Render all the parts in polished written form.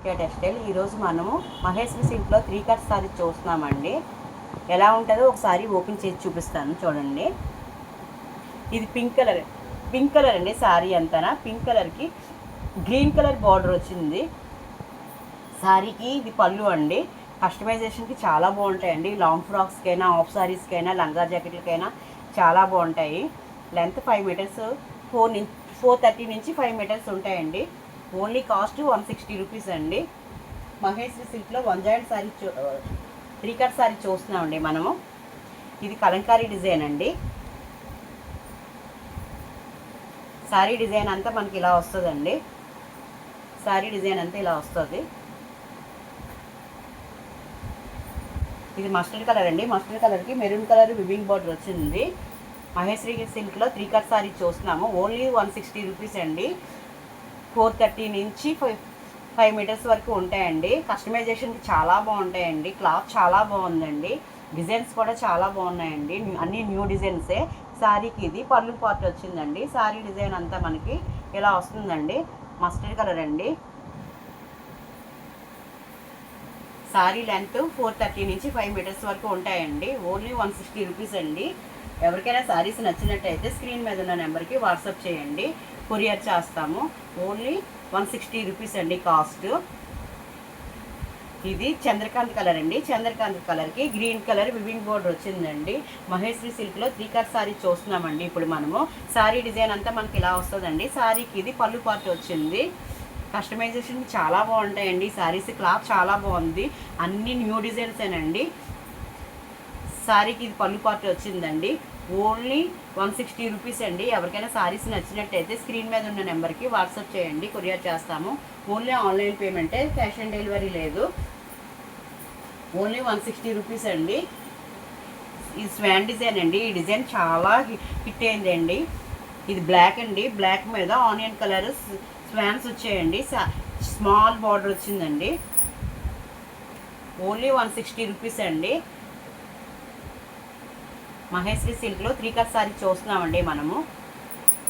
Textile. ఈరోజు మనము మహేశ్వరి సిల్క్లో 3 కట్ సారీ చూస్తున్నామండి. ఎలా ఉంటుందో ఒకసారి ఓపెన్ చేసి చూపిస్తాను చూడండి. ఇది పింక్ కలర్ అండి. సారీ అంతా పింక్ కలర్కి గ్రీన్ కలర్ బార్డర్ వచ్చింది. సారీకి ఇది పళ్ళు అండి. కస్టమైజేషన్కి చాలా బాగుంటాయండి. లాంగ్ ఫ్రాక్స్కైనా, ఆఫ్ సారీస్కైనా, లంగా జాకెట్లకైనా చాలా బాగుంటాయి. లెంత్ 5 మీటర్స్, 430 నుంచి 5 మీటర్స్ ఉంటాయండి. ఓన్లీ కాస్ట్ 160 రూపీస్ అండి. మహేశ్వరి సిల్క్లో 1 జాయింట్ సారీ 3 కట్ సారీ చూస్తున్నామండి మనము. ఇది కలంకారీ డిజైన్ అండి. సారీ డిజైన్ అంతా మనకి ఇలా వస్తుందండి. సారీ డిజైన్ అంతా ఇలా వస్తుంది. ఇది మస్టర్డ్ కలర్ అండి. మస్టర్డ్ కలర్కి మెరూన్ కలర్ వివింగ్ బార్డర్ వచ్చింది. మహేశ్వరి సిల్క్లో 3 కట్ సారీ చూస్తున్నాము. ఓన్లీ 160 రూపీస్ అండి. 430 నుంచి 5 మీటర్స్ వరకు ఉంటాయండి. కస్టమైజేషన్కి చాలా బాగుంటాయండి. క్లాత్ చాలా బాగుందండి. డిజైన్స్ కూడా చాలా బాగున్నాయండి. అన్నీ న్యూ డిజైన్సే. శారీకి ఇది పళ్ళు పార్ట్ వచ్చిందండి. శారీ డిజైన్ అంతా మనకి ఇలా వస్తుందండి. మస్టర్డ్ కలర్ అండి. శారీ లెంత్ 430 నుంచి 5 మీటర్స్ వరకు ఉంటాయండి. ఓన్లీ 160 రూపీస్ అండి. ఎవరికైనా శారీస్ నచ్చినట్టయితే స్క్రీన్ మీద ఉన్న నెంబర్కి వాట్సాప్ చేయండి, కొరియర్ చేస్తాము. ఓన్లీ 160 రూపీస్ అండి కాస్ట్. ఇది చంద్రకాంత్ కలర్ అండి. చంద్రకాంత్ కలర్కి గ్రీన్ కలర్ వివింగ్ బోర్డర్ వచ్చిందండి. మహేశ్వరి సిల్క్లో 3 కట్ సారీ చూస్తున్నామండి ఇప్పుడు మనము. సారీ డిజైన్ అంతా మనకి ఇలా వస్తుందండి. సారీకి ఇది పళ్ళు పార్ట్ వచ్చింది. కస్టమైజేషన్ చాలా బాగుంటాయండి. సారీస్ క్లాత్ చాలా బాగుంది. అన్ని న్యూ డిజైన్సేనండి. సారీకి ఇది పళ్ళు పార్ట్ వచ్చిందండి. ఓన్లీ 160 రూపీస్ అండి. ఎవరికైనా సారీస్ నచ్చినట్టయితే స్క్రీన్ మీద ఉన్న నెంబర్కి వాట్సాప్ చేయండి, కొరియర్ చేస్తాము. ఓన్లీ ఆన్లైన్ పేమెంటే, క్యాష్ ఆన్ డెలివరీ లేదు. ఓన్లీ 160 రూపీస్ అండి. ఇది స్వాన్ డిజైన్ అండి. ఈ డిజైన్ చాలా హిట్ అయిందండి. ఇది బ్లాక్ అండి. బ్లాక్ మీద ఆనియన్ కలర్ స్వాన్స్ వచ్చాయండి. స్మాల్ బార్డర్ వచ్చిందండి. ఓన్లీ 160 రూపీస్ అండి. మహేశ్వరి సిల్క్లో 3 కట్ సారీ చూస్తున్నామండి మనము.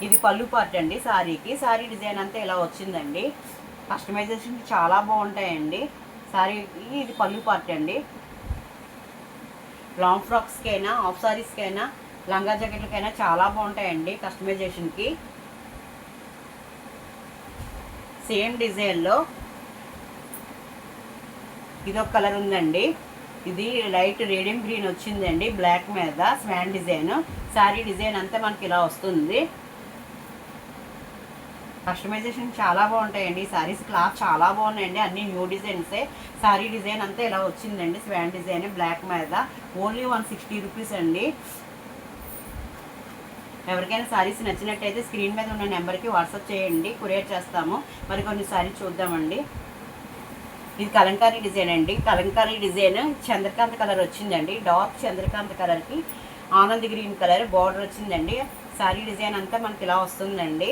ఇది పళ్ళు పార్ట్ అండి సారీకి. సారీ డిజైన్ అంతా ఇలా వచ్చిందండి. కస్టమైజేషన్ చాలా బాగుంటాయండి. సారీకి ఇది పళ్ళు పార్ట్ అండి. లాంగ్ ఫ్రాక్స్కైనా, ఆఫ్ సారీస్కైనా, లంగా జాకెట్లకైనా చాలా బాగుంటాయండి కస్టమైజేషన్కి. సేమ్ డిజైన్లో ఇదొక కలర్ ఉందండి. ఇది లైట్ రేడియం గ్రీన్ వచ్చిందండి బ్లాక్ మీద స్వాన్ డిజైన్. శారీ డిజైన్ అంతా మనకి ఇలా వస్తుంది. కస్టమైజేషన్ చాలా బాగుంటాయండి. శారీస్ క్లాత్ చాలా బాగున్నాయండి. అన్ని న్యూ డిజైన్సే. శారీ డిజైన్ అంతా ఇలా వచ్చిందండి. స్వాన్ డిజైన్ బ్లాక్ మీద. ఓన్లీ 160 రూపీస్ అండి. ఎవరికైనా శారీస్ నచ్చినట్టయితే స్క్రీన్ మీద ఉన్న నెంబర్కి వాట్సాప్ చేయండి, కొరియర్ చేస్తాము. మరికొన్ని శారీస్ చూద్దామండి. ఇది కలంకారీ డిజైన్ అండి. కలంకారీ డిజైన్ చంద్రకాంత్ కలర్ వచ్చిందండి. డార్క్ చంద్రకాంత్ కలర్కి ఆనంద్ గ్రీన్ కలర్ బార్డర్ వచ్చిందండి. శారీ డిజైన్ అంతా మనకి ఇలా వస్తుందండి.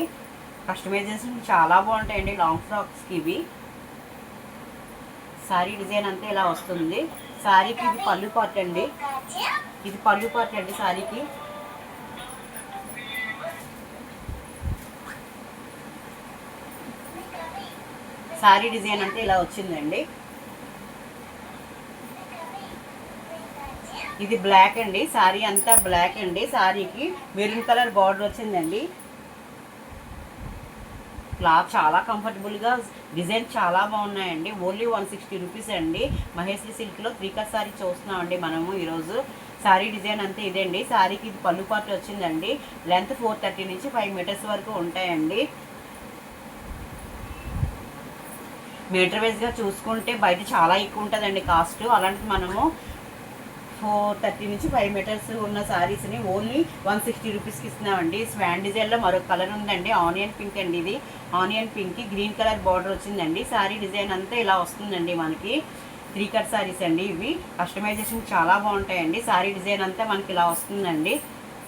కస్టమైజేషన్ చాలా బాగుంటాయండి లాంగ్ ఫ్రాక్స్కి ఇవి. శారీ డిజైన్ అంతా ఇలా వస్తుంది. శారీకి ఇది పళ్ళు పార్ట్ అండి. ఇది పళ్ళు పార్ట్ అండి శారీకి. శారీ డిజైన్ అంతా ఇలా వచ్చిందండి. ఇది బ్లాక్ అండి. శారీ అంతా బ్లాక్ అండి. శారీకి మెరూన్ కలర్ బార్డర్ వచ్చిందండి. క్లాత్ చాలా కంఫర్టబుల్గా, డిజైన్ చాలా బాగున్నాయండి. ఓన్లీ 160 రూపీస్ అండి. మహేశ్వరి సిల్క్లో 3 కట్ సారీ చూస్తున్నామండి మనము ఈరోజు. శారీ డిజైన్ అంతా ఇదండి. శారీకి ఇది పళ్ళు పార్ట్ వచ్చిందండి. లెంత్ 430 నుంచి 5 మీటర్స్ వరకు ఉంటాయండి. మీటర్ వైజ్గా చూసుకుంటే బయట చాలా ఎక్కువ ఉంటుందండి కాస్ట్. అలాంటిది మనము 430 నుంచి 5 మీటర్స్ ఉన్న శారీస్ని ఓన్లీ 160 రూపీస్కి ఇస్తున్నామండి. స్వాన్ డిజైన్లో మరొక కలర్ ఉందండి. ఆనియన్ పింక్ అండి. ఇది ఆనియన్ పింక్కి గ్రీన్ కలర్ బార్డర్ వచ్చిందండి. శారీ డిజైన్ అంతా ఇలా వస్తుందండి మనకి. 3 కట్ శారీస్ అండి ఇవి. కస్టమైజేషన్ చాలా బాగుంటాయండి. శారీ డిజైన్ అంతా మనకి ఇలా వస్తుందండి.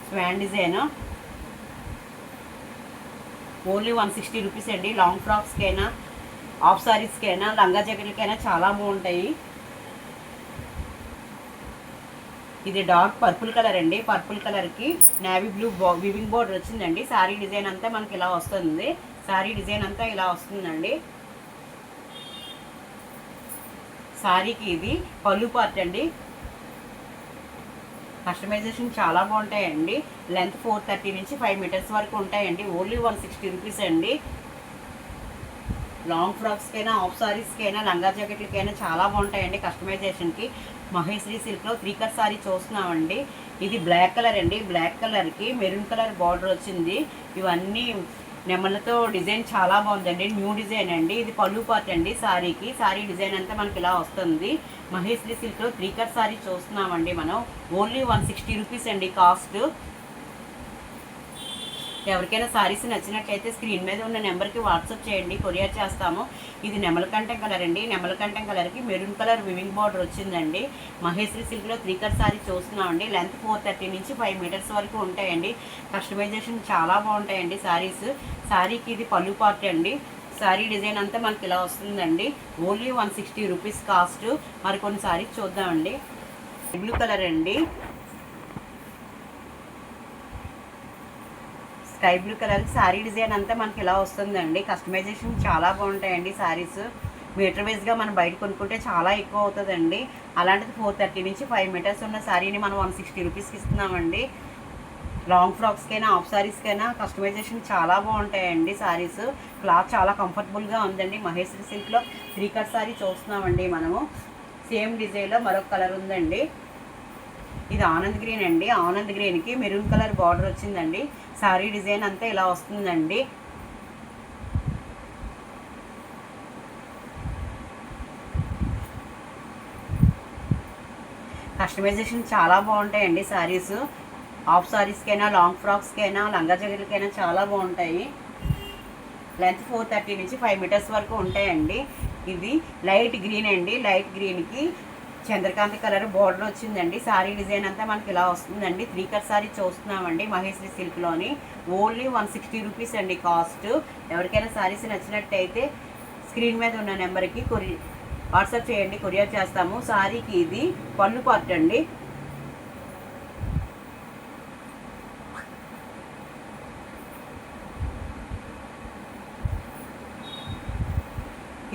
స్వాన్ డిజైన్ ఓన్లీ 160 రూపీస్ అండి. లాంగ్ ఫ్రాక్స్కైనా, ఆఫ్ సారీస్కైనా, లంగా జాకెట్లకైనా చాలా బాగుంటాయి. ఇది డార్క్ పర్పుల్ కలర్ అండి. పర్పుల్ కలర్కి నేవీ బ్లూ వివింగ్ బోర్డర్ వచ్చిందండి. శారీ డిజైన్ అంతా మనకి ఇలా వస్తుంది. శారీ డిజైన్ అంతా ఇలా వస్తుందండి. శారీకి ఇది పళ్ళు పార్ట్ అండి. కస్టమైజేషన్ చాలా బాగుంటాయండి. లెంత్ 430 నుంచి 5 మీటర్స్ వరకు ఉంటాయండి. ఓన్లీ 160 రూపీస్ అండి. లాంగ్ ఫ్రాక్స్కైనా, హాఫ్ సారీస్కైనా, లంగా జాకెట్లకైనా చాలా బాగుంటాయండి కస్టమైజేషన్కి. మహేశ్వరి సిల్క్లో 3 కట్ సారీ చూస్తున్నామండి. ఇది బ్లాక్ కలర్ అండి. బ్లాక్ కలర్కి మెరూన్ కలర్ బార్డర్ వచ్చింది. ఇవన్నీ నెమలతో డిజైన్ చాలా బాగుందండి. న్యూ డిజైన్ అండి. ఇది పళ్ళు పార్ట్ అండి సారీకి. సారీ డిజైన్ అంతా మనకి ఇలా వస్తుంది. మహేశ్వరి సిల్క్లో 3 కట్ సారీ చూస్తున్నామండి మనం. ఓన్లీ 160 రూపీస్ అండి కాస్ట్. ఎవరికైనా సారీస్ నచ్చినట్లయితే స్క్రీన్ మీద ఉన్న నెంబర్కి వాట్సాప్ చేయండి, కొరియర్ చేస్తాము. ఇది నెమలకంఠం కలర్ అండి. నెమలకంఠం కలర్కి మెరూన్ కలర్ వివింగ్ బార్డర్ వచ్చిందండి. మహేశ్వరి సిల్క్లో 3 కట్ సారీ చూస్తున్నామండి. లెంత్ 430 నుంచి 5 మీటర్స్ వరకు ఉంటాయండి. కస్టమైజేషన్ చాలా బాగుంటాయండి సారీస్. సారీకి ఇది పళ్ళు పార్ట్ అండి. సారీ డిజైన్ అంతా మనకి ఇలా వస్తుందండి. Only 160 rupees cost. మరికొన్ని సారీస్ చూద్దామండి. బ్లూ కలర్ అండి. Sky blue colour sari design అంతా మనకి ఇలా వస్తుందండి. కస్టమైజేషన్ చాలా బాగుంటాయండి శారీస్. మీటర్ వైజ్గా మనం బయట కొనుక్కుంటే చాలా ఎక్కువ అవుతుందండి. అలాంటిది 430 నుంచి 5 మీటర్స్ ఉన్న శారీని మనం 160 రూపీస్కి ఇస్తున్నామండి. లాంగ్ ఫ్రాక్స్కైనా, హాఫ్ సారీస్కైనా కస్టమైజేషన్ చాలా బాగుంటాయండి శారీస్. క్లాత్ చాలా కంఫర్టబుల్గా ఉందండి. మహేశ్వరి సిల్క్లో 3 కట్ సారీ చూస్తున్నామండి మనము. సేమ్ డిజైన్లో మరొక కలర్ ఉందండి. ఇది ఆనంద్ గ్రీన్ అండి. ఆనంద్ గ్రీన్కి మెరూన్ కలర్ బార్డర్ వచ్చిందండి. సారీ డిజైన్ అంతా ఇలా వస్తుందండి. కస్టమైజేషన్ చాలా బాగుంటాయండి సారీస్. హాఫ్ సారీస్కైనా, లాంగ్ ఫ్రాక్స్కైనా, లంగా జాకెట్లకైనా చాలా బాగుంటాయి. లెంత్ 430 నుంచి 5 మీటర్స్ వరకు ఉంటాయండి. ఇది లైట్ గ్రీన్ అండి. లైట్ గ్రీన్కి చంద్రకాంతి కలర్ బార్డర్ వచ్చిందండి. సారీ డిజైన్ అంతా మనకి ఇలా వస్తుందండి. 3 కట్ సారీ చూస్తున్నామండి మహేశ్వరి సిల్క్లోని. ఓన్లీ 160 రూపీస్ అండి కాస్ట్. ఎవరికైనా సారీస్ నచ్చినట్టయితే స్క్రీన్ మీద ఉన్న నెంబర్కి వాట్సాప్ చేయండి, కొరియర్ చేస్తాము. సారీకి ఇది పళ్ళు పార్ట్ అండి.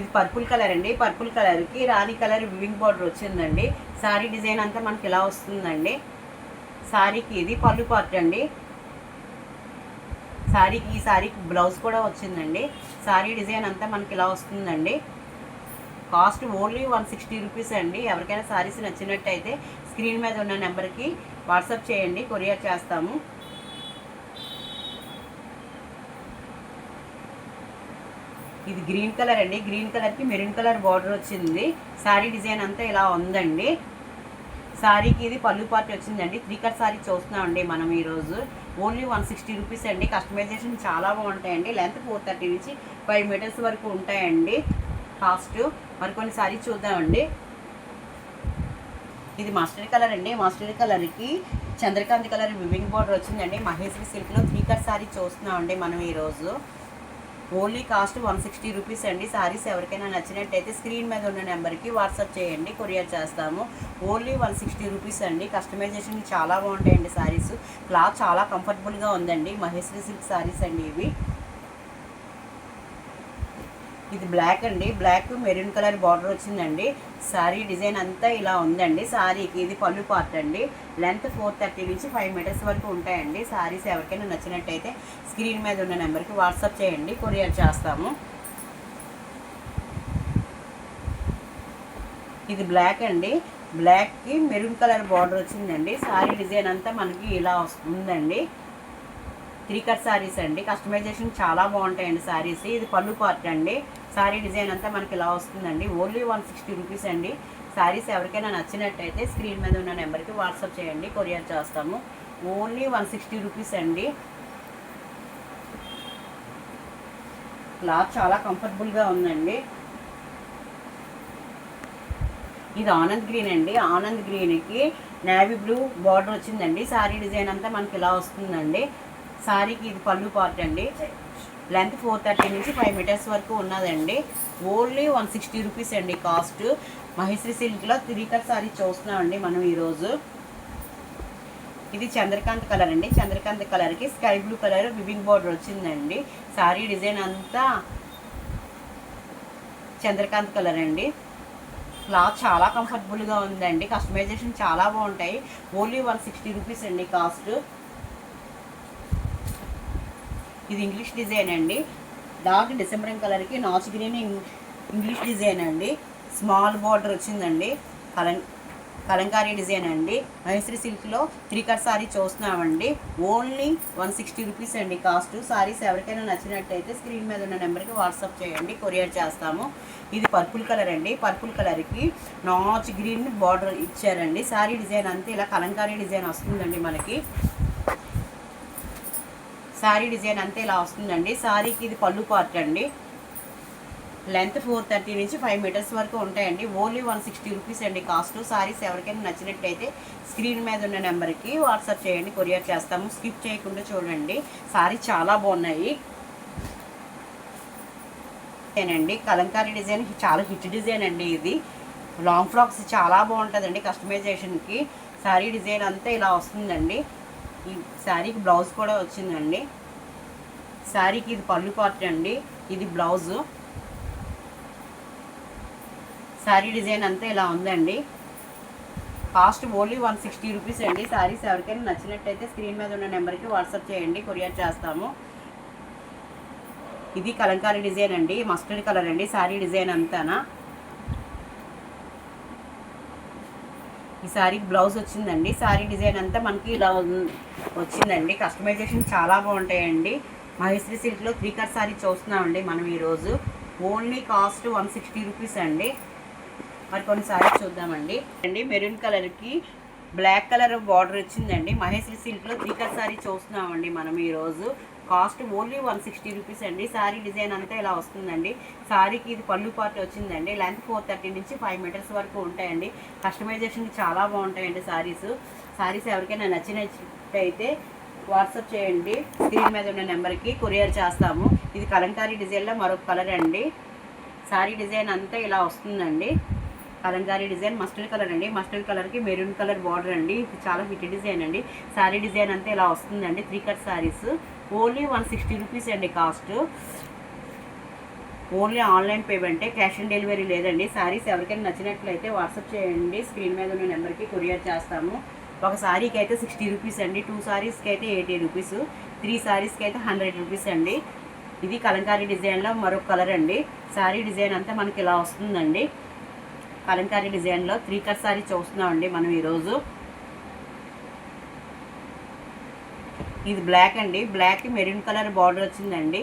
ఇది పర్పుల్ కలర్ అండి. పర్పుల్ కలర్కి రాణి కలర్ వివింగ్ బార్డర్ వచ్చిందండి. సారీ డిజైన్ అంతా మనకి ఇలా వస్తుందండి. సారీకి ఇది పళ్ళు పార్ట్ అండి. ఈ సారీకి బ్లౌజ్ కూడా వచ్చిందండి. సారీ డిజైన్ అంతా మనకి ఇలా వస్తుందండి. కాస్ట్ ఓన్లీ 160 రూపీస్ అండి. ఎవరికైనా సారీస్ నచ్చినట్టయితే స్క్రీన్ మీద ఉన్న నెంబర్కి వాట్సాప్ చేయండి, కొరియర్ చేస్తాము. ఇది గ్రీన్ కలర్ అండి. గ్రీన్ కలర్కి మెరూన్ కలర్ బార్డర్ వచ్చింది. సారీ డిజైన్ అంతా ఇలా ఉందండి. సారీకి ఇది పళ్ళు పార్ట్ వచ్చిందండి. 3 కట్ సారీ చూస్తున్నామండి మనం ఈరోజు. ఓన్లీ 160 రూపీస్ అండి. కస్టమైజేషన్ చాలా బాగుంటాయండి. లెంత్ 430 నుంచి 5 మీటర్స్ వరకు ఉంటాయండి కాస్ట్. మరికొన్ని సారీ చూద్దామండి. ఇది మస్టర్డ్ కలర్ అండి. మస్టర్డ్ కలర్కి చంద్రకాంతి కలర్ వివింగ్ బార్డర్ వచ్చిందండి. మహేశ్వరి సిల్క్లో 3 కట్ సారీ చూస్తున్నామండి మనం ఈరోజు. ఓన్లీ కాస్ట్ 160 రూపీస్ అండి. సారీస్ ఎవరికైనా నచ్చినట్టయితే స్క్రీన్ మీద ఉన్న నెంబర్కి వాట్సాప్ చేయండి, కొరియర్ చేస్తాము. ఓన్లీ 160 రూపీస్ అండి. కస్టమైజేషన్ చాలా బాగుంటాయండి సారీస్. క్లాత్ చాలా కంఫర్టబుల్గా ఉందండి. మహేశ్వరి సిల్క్ సారీస్ అండి ఇవి. ఇది బ్లాక్ అండి. బ్లాక్ మెరూన్ కలర్ బార్డర్ వచ్చిందండి. సారీ డిజైన్ అంతా ఇలా ఉందండి. సారీకి ఇది పళ్ళు పార్ట్ అండి. లెంత్ 430 నుంచి 5 మీటర్స్ వరకు ఉంటాయండి. సారీస్ ఎవరికైనా నచ్చినట్టయితే స్క్రీన్ మీద ఉన్న నెంబర్కి వాట్సాప్ చేయండి, కొరియర్ చేస్తాము. ఇది బ్లాక్ అండి. బ్లాక్కి మెరూన్ కలర్ బార్డర్ వచ్చిందండి. సారీ డిజైన్ అంతా మనకి ఇలా వస్తుందండి. 3 కట్ సారీస్ అండి. కస్టమైజేషన్ చాలా బాగుంటాయండి సారీస్. ఇది పళ్ళు పార్ట్ అండి. సారీ డిజైన్ అంతా మనకి ఇలా వస్తుందండి. ఓన్లీ 160 రూపీస్ అండి. సారీస్ ఎవరికైనా నచ్చినట్టయితే స్క్రీన్ మీద ఉన్న నెంబర్కి వాట్సాప్ చేయండి, కొరియర్ చేస్తాము. ఓన్లీ 160 రూపీస్ అండి. క్లాత్ చాలా కంఫర్టబుల్గా ఉందండి. ఇది ఆనంద్ గ్రీన్ అండి. ఆనంద్ గ్రీన్కి నేవీ బ్లూ బార్డర్ వచ్చిందండి. సారీ డిజైన్ అంతా మనకి ఇలా వస్తుందండి. సారీకి ఇది పళ్ళు పార్ట్ అండి. లెంత్ 430 నుంచి 5 మీటర్స్ వరకు ఉన్నదండి. ఓన్లీ 160 రూపీస్ అండి కాస్ట్. మహేశ్వరి సిల్క్లో 3 కట్ సారీ చూస్తున్నామండి మనం ఈరోజు. ఇది చంద్రకాంత్ కలర్ అండి. చంద్రకాంత్ కలర్కి sky blue colour weaving border వచ్చిందండి. సారీ డిజైన్ అంతా చంద్రకాంత్ కలర్ అండి. క్లాత్ చాలా కంఫర్టబుల్గా ఉందండి. కస్టమైజేషన్ చాలా బాగుంటాయి. ఓన్లీ 160 రూపీస్ అండి కాస్ట్. ఇది ఇంగ్లీష్ డిజైన్ అండి. డార్క్ డిసెంబర్ కలర్కి నాచ్ గ్రీన్ ఇంగ్లీష్ డిజైన్ అండి. స్మాల్ బార్డర్ వచ్చిందండి. కలంకారీ డిజైన్ అండి. మైసూర్ సిల్క్లో 3 కట్ సారీ చూస్తున్నామండి. ఓన్లీ 160 రూపీస్ అండి కాస్ట్. సారీస్ ఎవరికైనా నచ్చినట్టయితే స్క్రీన్ మీద ఉన్న నెంబర్కి వాట్సాప్ చేయండి, కొరియర్ చేస్తాము. ఇది పర్పుల్ కలర్ అండి. పర్పుల్ కలర్కి నాచ్ గ్రీన్ బార్డర్ ఇచ్చారండి. సారీ డిజైన్ అంతా ఇలా కలంకారీ డిజైన్ వస్తుందండి మనకి. సారీ డిజైన్ అంతా ఇలా వస్తుందండి. సారీకి ఇది పళ్ళు పార్ట్ అండి. లెంత్ 430 నుంచి 5 మీటర్స్ వరకు ఉంటాయండి. ఓన్లీ 160 రూపీస్ అండి కాస్ట్. సారీస్ ఎవరికైనా నచ్చినట్టయితే స్క్రీన్ మీద ఉన్న నెంబర్కి వాట్సాప్ చేయండి, కొరియర్ చేస్తాము. స్కిప్ చేయకుండా చూడండి. సారీ చాలా బాగున్నాయి అండి. కలంకారీ డిజైన్ చాలా హిట్ డిజైన్ అండి. ఇది లాంగ్ ఫ్రాక్స్ చాలా బాగుంటుందండి కస్టమైజేషన్కి. సారీ డిజైన్ అంతా ఇలా వస్తుందండి. ఈ శారీకి బ్లౌజ్ కూడా వచ్చిందండి. శారీకి ఇది పళ్ళు పార్ట్ అండి. ఇది బ్లౌజు. శారీ డిజైన్ అంతా ఇలా ఉందండి. కాస్ట్ ఓన్లీ 160 రూపీస్ అండి. శారీస్ ఎవరికైనా నచ్చినట్టయితే స్క్రీన్ మీద ఉన్న నెంబర్కి వాట్సాప్ చేయండి, కొరియర్ చేస్తాము. ఇది కలంకారీ డిజైన్ అండి. మస్టర్డ్ కలర్ అండి. శారీ డిజైన్ అంతానా. ఈ శారీకి బ్లౌజ్ వచ్చిందండి. శారీ డిజైన్ అంతా మనకి ఇలా వచ్చిందండి. కస్టమైజేషన్ చాలా బాగుంటాయండి. మహేశ్వరి సిల్క్లో 3 కట్ శారీ చూస్తున్నామండి మనం ఈరోజు. ఓన్లీ కాస్ట్ 160 రూపీస్ అండి. మరి కొన్ని సారీస్ చూద్దామండి. మెరూన్ కలర్కి బ్లాక్ కలర్ బార్డర్ వచ్చిందండి. మహేశ్వరి సిల్క్లో 3 కట్ శారీ చూస్తున్నామండి మనం ఈరోజు. కాస్ట్ ఓన్లీ 160 రూపీస్ అండి. శారీ డిజైన్ అంతా ఇలా వస్తుందండి. శారీకి ఇది పళ్ళు పార్ట్ వచ్చిందండి. లెంత్ 430 నుంచి 5 మీటర్స్ వరకు ఉంటాయండి. కస్టమైజేషన్కి చాలా బాగుంటాయండి సారీస్ ఎవరికైనా నచ్చినట్టయితే వాట్సాప్ చేయండి, స్క్రీన్ మీద ఉన్న నెంబర్కి కొరియర్ చేస్తాము. ఇది కలంకారీ డిజైన్లో మరొక కలర్ అండి. శారీ డిజైన్ అంతా ఇలా వస్తుందండి. కలంకారీ డిజైన్ మస్టర్డ్ కలర్ అండి. మస్టర్డ్ కలర్కి మెరూన్ కలర్ బార్డర్ అండి. ఇది చాలా హిట్ డిజైన్ అండి. శారీ డిజైన్ అంతా ఇలా వస్తుందండి. 3 కట్ శారీస్ ఓన్లీ 160 రూపీస్ అండి కాస్ట్. ఓన్లీ ఆన్లైన్ పేమెంటే, క్యాష్ ఆన్ డెలివరీ లేదండి. శారీస్ ఎవరికైనా నచ్చినట్లయితే వాట్సాప్ చేయండి, స్క్రీన్ మీద ఉన్న నెంబర్కి కొరియర్ చేస్తాము. ఒక శారీకి అయితే 60 రూపీస్ అండి. 2 శారీస్కి అయితే 80 రూపీస్. 3 శారీస్కి అయితే 100 రూపీస్ అండి. ఇది కలంకారీ డిజైన్లో మరొక కలర్ అండి. శారీ డిజైన్ అంతా మనకి ఇలా వస్తుందండి. కలంకారీ డిజైన్లో 3 కట్ శారీ చూస్తున్నామండి మనం ఈరోజు. ఇది బ్లాక్ అండి. బ్లాక్కి మెరూన్ కలర్ బార్డర్ వచ్చిందండి.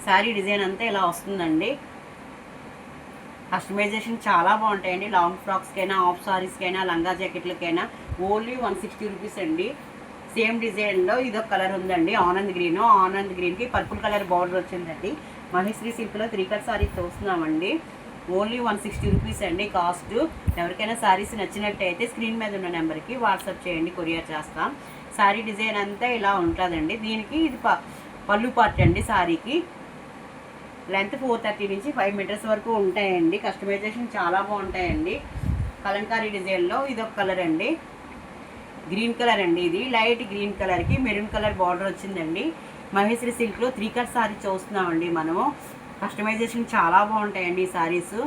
శారీ డిజైన్ అంతా ఇలా వస్తుందండి. కస్టమైజేషన్ చాలా బాగుంటాయండి. లాంగ్ ఫ్రాక్స్కైనా, హాఫ్ సారీస్కైనా, లంగా జాకెట్లకైనా ఓన్లీ 160 రూపీస్ అండి. సేమ్ డిజైన్లో ఇదొక కలర్ ఉందండి, ఆనంద్ గ్రీన్. ఆనంద్ గ్రీన్కి పర్పుల్ కలర్ బార్డర్ వచ్చిందండి. మహేశ్వరి సిల్క్లో 3 కట్ శారీ చూస్తున్నామండి. ఓన్లీ 160 రూపీస్ అండి కాస్ట్. ఎవరికైనా శారీస్ నచ్చినట్టయితే స్క్రీన్ మీద ఉన్న నెంబర్కి వాట్సాప్ చేయండి, కొరియర్ చేస్తాం. శారీ డిజైన్ అంతా ఇలా ఉంటుందండి. దీనికి ఇది పళ్ళు పార్ట్ అండి. శారీకి లెంత్ 430 నుంచి 5 మీటర్స్ వరకు ఉంటాయండి. కస్టమైజేషన్ చాలా బాగుంటాయండి. కలంకారీ డిజైన్లో ఇదొక కలర్ అండి. గ్రీన్ కలర్ అండి. ఇది లైట్ గ్రీన్ కలర్కి మెరూన్ కలర్ బార్డర్ వచ్చిందండి. మహేశ్వరి సిల్క్లో 3 కట్ శారీ చూస్తున్నామండి మనము. కస్టమైజేషన్ చాలా బాగుంటాయండి ఈ శారీస్.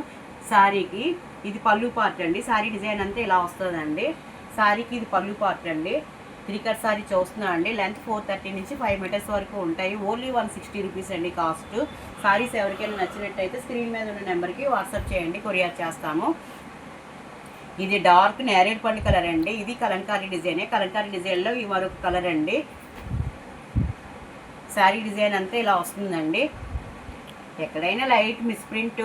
శారీకి ఇది పళ్ళు పార్ట్ అండి. శారీ డిజైన్ అంతా ఇలా వస్తుందండి. శారీకి ఇది పళ్ళు పార్ట్ అండి. 3 కట్ శారీ చూస్తున్నామండి. లెంత్ 430 నుంచి 5 మీటర్స్ వరకు ఉంటాయి. ఓన్లీ 160 రూపీస్ అండి కాస్ట్. శారీస్ ఎవరికైనా నచ్చినట్టయితే స్క్రీన్ మీద ఉన్న నెంబర్కి వాట్సాప్ చేయండి, కొరియర్ చేస్తాము. ఇది డార్క్ నేరేడ్ పండు కలర్ అండి. ఇది కలంకారీ డిజైనే. కలంకారీ డిజైన్లో ఈ మరొక కలర్ అండి. శారీ డిజైన్ అంతా ఇలా వస్తుందండి. ఎక్కడైనా లైట్ మిస్ప్రింట్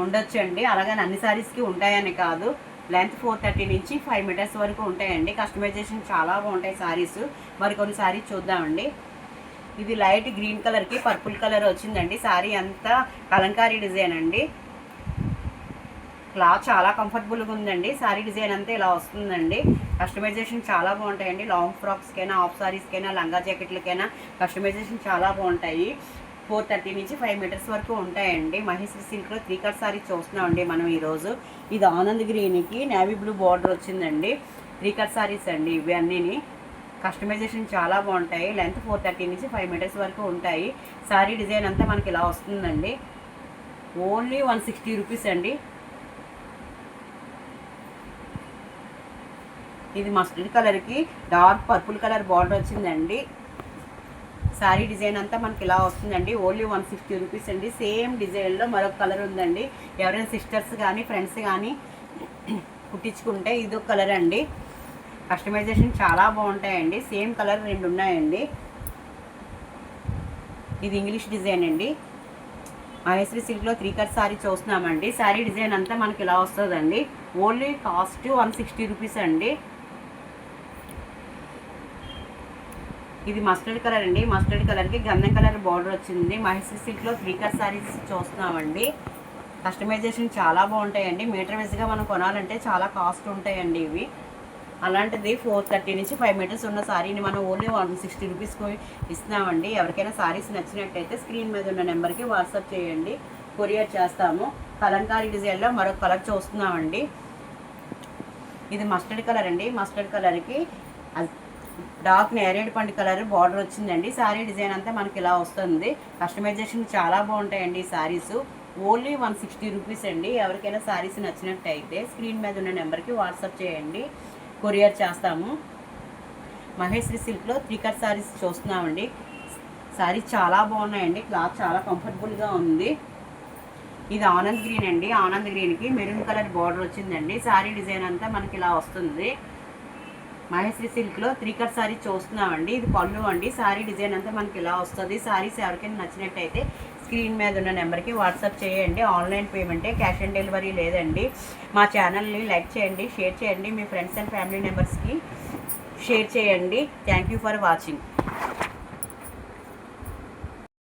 ఉండొచ్చండి, అలాగని అన్ని శారీస్కి ఉంటాయని కాదు. లెంత్ 430 నుంచి 5 మీటర్స్ వరకు ఉంటాయండి. కస్టమైజేషన్ చాలా బాగుంటాయి శారీస్. మరికొన్ని శారీస్ చూద్దామండి. ఇది లైట్ గ్రీన్ కలర్కి పర్పుల్ కలర్ వచ్చిందండి. శారీ అంతా కలంకారీ డిజైన్ అండి. క్లాత్ చాలా కంఫర్టబుల్గా ఉందండి. శారీ డిజైన్ అంతా ఇలా వస్తుందండి. కస్టమైజేషన్ చాలా బాగుంటాయండి. లాంగ్ ఫ్రాక్స్కైనా, హాఫ్ సారీస్కైనా, లంగా జాకెట్లకైనా కస్టమైజేషన్ చాలా బాగుంటాయి. 430 నుంచి 5 మీటర్స్ వరకు ఉంటాయండి. మహేశ్వరి సిల్క్లో 3 కట్ శారీ చూస్తున్నామండి మనం ఈరోజు. ఇది ఆనంద్ గ్రీన్కి నేవీ బ్లూ బార్డర్ వచ్చిందండి. 3 కట్ శారీస్ అండి ఇవి అన్నీని. కస్టమైజేషన్ చాలా బాగుంటాయి. లెంత్ 430 నుంచి 5 మీటర్స్ వరకు ఉంటాయి. శారీ డిజైన్ అంతా మనకి ఇలా వస్తుందండి. ఓన్లీ 160 రూపీస్ అండి. ఇది మస్టర్డ్ కలర్కి డార్క్ పర్పుల్ కలర్ బార్డర్ వచ్చిందండి. శారీ డిజైన్ అంతా మనకి ఇలా వస్తుందండి. ఓన్లీ 160 రూపీస్ అండి. సేమ్ డిజైన్లో మరొక కలర్ ఉందండి. ఎవరైనా సిస్టర్స్ కానీ ఫ్రెండ్స్ కానీ కుట్టించుకుంటే ఇదొక కలర్ అండి. కస్టమైజేషన్ చాలా బాగుంటాయండి. సేమ్ కలర్ 2 ఉన్నాయండి. ఇది ఇంగ్లీష్ డిజైన్ అండి. మహేశ్వరి సిల్క్లో 3 కట్ శారీ చూస్తున్నామండి. శారీ డిజైన్ అంతా మనకి ఇలా వస్తుందండి. ఓన్లీ కాస్ట్ 160 రూపీస్ అండి. ఇది మస్టర్డ్ కలర్ అండి. మస్టర్డ్ కలర్కి గంధం కలర్ బార్డర్ వచ్చింది. మహేశ్వరి సిల్క్లో 3 కట్ శారీస్ చూస్తున్నామండి. కస్టమైజేషన్ చాలా బాగుంటాయండి. మీటర్ వైజ్గా మనం కొనాలంటే చాలా కాస్ట్ ఉంటాయండి ఇవి. అలాంటిది 430 నుంచి 5 మీటర్స్ ఉన్న శారీని మనం ఓన్లీ 160 రూపీస్కి ఇస్తున్నామండి. ఎవరికైనా శారీస్ నచ్చినట్టయితే స్క్రీన్ మీద ఉన్న నెంబర్కి వాట్సాప్ చేయండి, కొరియర్ చేస్తాము. కలంకారీ డిజైన్లో మరొక కలర్ చూస్తున్నామండి. ఇది మస్టర్డ్ కలర్ అండి. మస్టర్డ్ కలర్కి డార్క్ నేరేడు పండు కలర్ బార్డర్ వచ్చిందండి. శారీ డిజైన్ అంతా మనకి ఇలా వస్తుంది. కస్టమైజేషన్ చాలా బాగుంటాయండి ఈ శారీస్. ఓన్లీ 160 రూపీస్ అండి. ఎవరికైనా శారీస్ నచ్చినట్టయితే స్క్రీన్ మీద ఉన్న నెంబర్కి వాట్సాప్ చేయండి, కొరియర్ చేస్తాము. మహేశ్వరి సిల్క్లో 3 కట్ శారీస్ చూస్తున్నామండి. శారీ చాలా బాగున్నాయండి. క్లాత్ చాలా కంఫర్టబుల్గా ఉంది. ఇది ఆనంద్ గ్రీన్ అండి. ఆనంద్ గ్రీన్కి మెరూన్ కలర్ బార్డర్ వచ్చిందండి. శారీ డిజైన్ అంతా మనకి ఇలా వస్తుంది. మహేశ్వరి సిల్క్లో 3 కట్ శారీ చూస్తున్నామండి. ఇది పళ్ళు అండి. శారీ డిజైన్ అంతా మనకి ఇలా వస్తుంది. శారీస్ ఎవరికైనా నచ్చినట్టయితే స్క్రీన్ మీద ఉన్న నెంబర్కి వాట్సాప్ చేయండి. ఆన్లైన్ పేమెంటే, క్యాష్ ఆన్ డెలివరీ లేదండి. మా ఛానల్ని లైక్ చేయండి, షేర్ చేయండి, మీ ఫ్రెండ్స్ అండ్ ఫ్యామిలీ మెంబర్స్కి షేర్ చేయండి. Thank you for watching.